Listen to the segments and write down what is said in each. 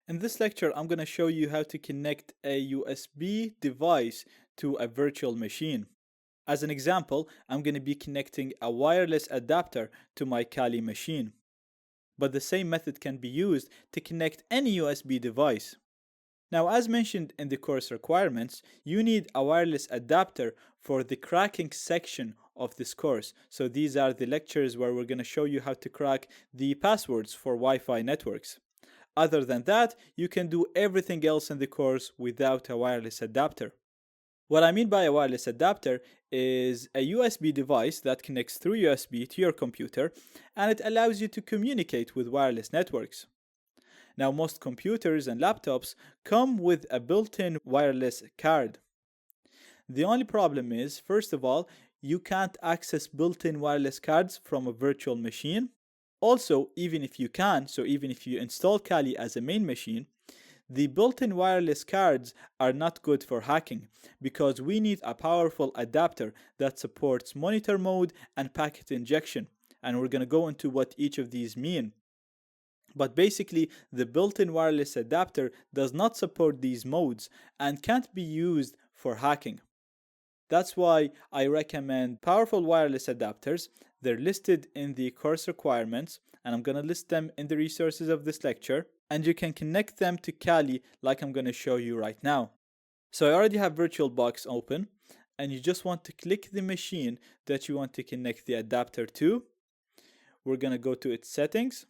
In this lecture, I'm going to show you how to connect a USB device to a virtual machine. As an example, I'm going to be connecting a wireless adapter to my Kali machine. But the same method can be used to connect any USB device. Now, as mentioned in the course requirements, you need a wireless adapter for the cracking section of this course. So these are the lectures where we're going to show you how to crack the passwords for Wi-Fi networks. Other than that, you can do everything else in the course without a wireless adapter. What I mean by a wireless adapter is a USB device that connects through USB to your computer, and it allows you to communicate with wireless networks. Now, most computers and laptops come with a built-in wireless card. The only problem is, first of all, you can't access built-in wireless cards from a virtual machine. Also, even if you can, so even if you install Kali as a main machine, the built-in wireless cards are not good for hacking because we need a powerful adapter that supports monitor mode and packet injection, and we're going to go into what each of these mean. But basically, the built-in wireless adapter does not support these modes and can't be used for hacking. That's why I recommend powerful wireless adapters. They're listed in the course requirements, and I'm going to list them in the resources of this lecture, and you can connect them to Kali like I'm going to show you right now. So I already have VirtualBox open, and you just want to click the machine that you want to connect the adapter to. We're going to go to its settings.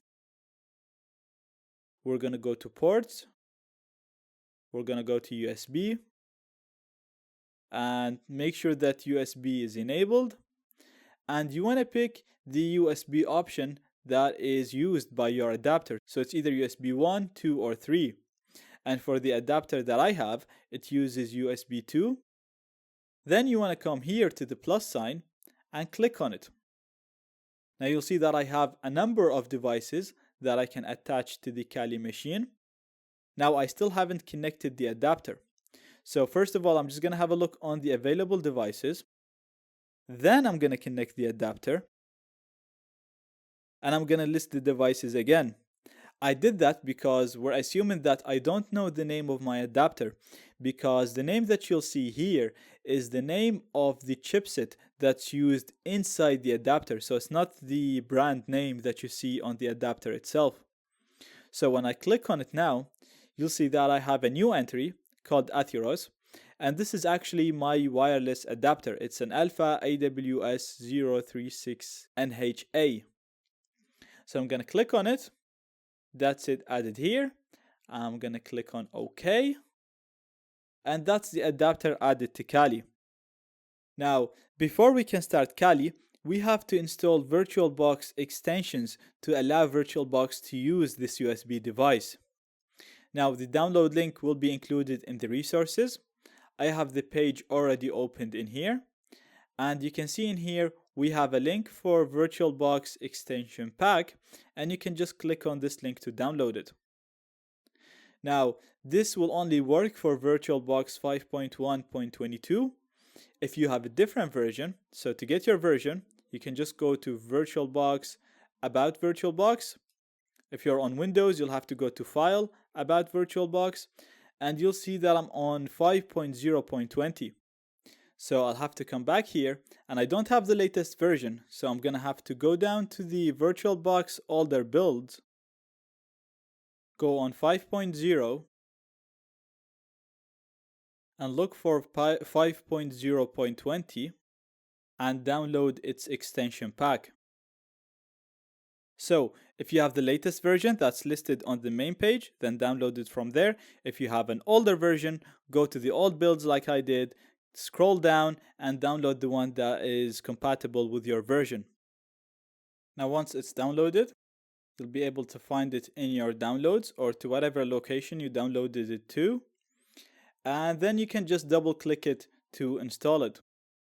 We're going to go to ports. We're going to go to USB and make sure that USB is enabled. And you want to pick the USB option that is used by your adapter. So it's either USB 1, 2, or 3. And for the adapter that I have, it uses USB 2. Then you want to come here to the plus sign and click on it. Now you'll see that I have a number of devices that I can attach to the Kali machine. Now I still haven't connected the adapter. So first of all, I'm just going to have a look on the available devices. Then I'm going to connect the adapter. And I'm going to list the devices again. I did that because we're assuming that I don't know the name of my adapter, because the name that you'll see here is the name of the chipset that's used inside the adapter. So it's not the brand name that you see on the adapter itself. So when I click on it now, you'll see that I have a new entry called Atheros, and this is actually my wireless adapter. It's an Alpha AWS 036NHA. So I'm going to click on it. That's it added here. I'm going to click on OK. And that's the adapter added to Kali. Now, before we can start Kali, we have to install VirtualBox extensions to allow VirtualBox to use this USB device. Now, the download link will be included in the resources. I have the page already opened in here. And you can see in here, we have a link for VirtualBox extension pack, and you can just click on this link to download it. Now, this will only work for VirtualBox 5.1.22. If you have a different version, so to get your version, you can just go to VirtualBox, About VirtualBox. If you're on Windows, you'll have to go to File, About VirtualBox, and you'll see that I'm on 5.0.20. So I'll have to come back here, and I don't have the latest version, so I'm gonna have to go down to the VirtualBox older builds, go on 5.0, and look for 5.0.20 and download its extension pack. So if you have the latest version that's listed on the main page, then download it from there. If you have an older version, go to the old builds like I did, scroll down and download the one that is compatible with your version. Now once it's downloaded, you'll be able to find it in your downloads or to whatever location you downloaded it to. And then you can just double click it to install it.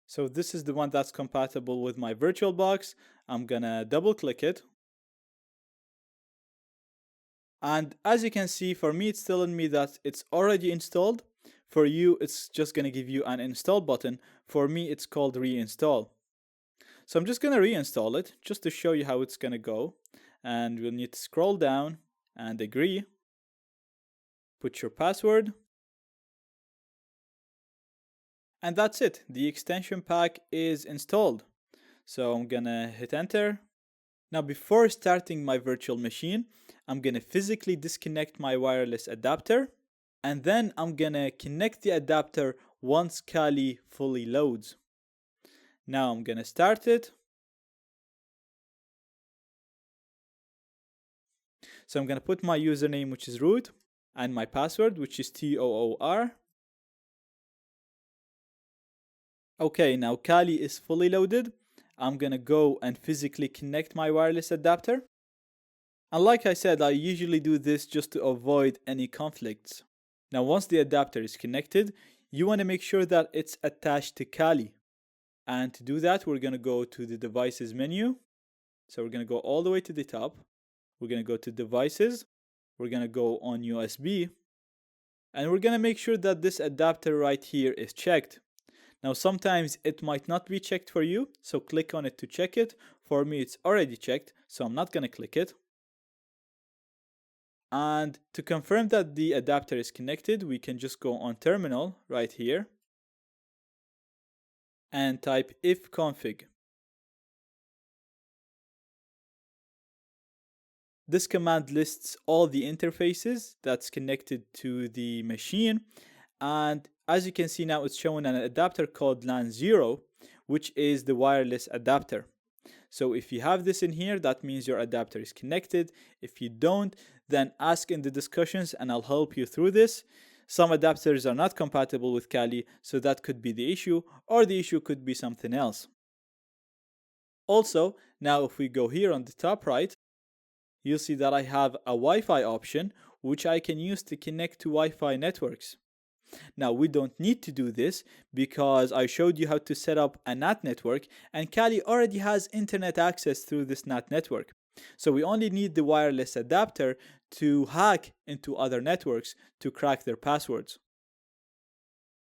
So this is the one that's compatible with my VirtualBox. I'm gonna double click it. And as you can see, for me, it's telling me that it's already installed. For you, it's just going to give you an install button. For me, it's called reinstall. So I'm just going to reinstall it just to show you how it's going to go. And we'll need to scroll down and agree. Put your password. And that's it. The extension pack is installed. So I'm gonna hit enter. Now before starting my virtual machine, I'm gonna physically disconnect my wireless adapter, and then I'm gonna connect the adapter once Kali fully loads. Now I'm gonna start it. So I'm gonna put my username, which is root, and my password, which is TOOR. Okay, now Kali is fully loaded. I'm gonna go and physically connect my wireless adapter. And like I said, I usually do this just to avoid any conflicts. Now once the adapter is connected, you want to make sure that it's attached to Kali. And to do that, we're gonna go to the devices menu. So we're gonna go all the way to the top. We're gonna go to devices. We're gonna go on USB. And we're gonna make sure that this adapter right here is checked. Now sometimes it might not be checked for you, so click on it to check it. For me it's already checked, so I'm not gonna click it. And to confirm that the adapter is connected, we can just go on terminal right here and type ifconfig. This command lists all the interfaces that's connected to the machine, and as you can see now, it's showing an adapter called LAN 0, which is the wireless adapter. So if you have this in here, that means your adapter is connected. If you don't, then ask in the discussions and I'll help you through this. Some adapters are not compatible with Kali, so that could be the issue, or the issue could be something else. Also, now if we go here on the top right, you'll see that I have a Wi-Fi option, which I can use to connect to Wi-Fi networks. Now we don't need to do this because I showed you how to set up a NAT network, and Kali already has internet access through this NAT network. So we only need the wireless adapter to hack into other networks to crack their passwords.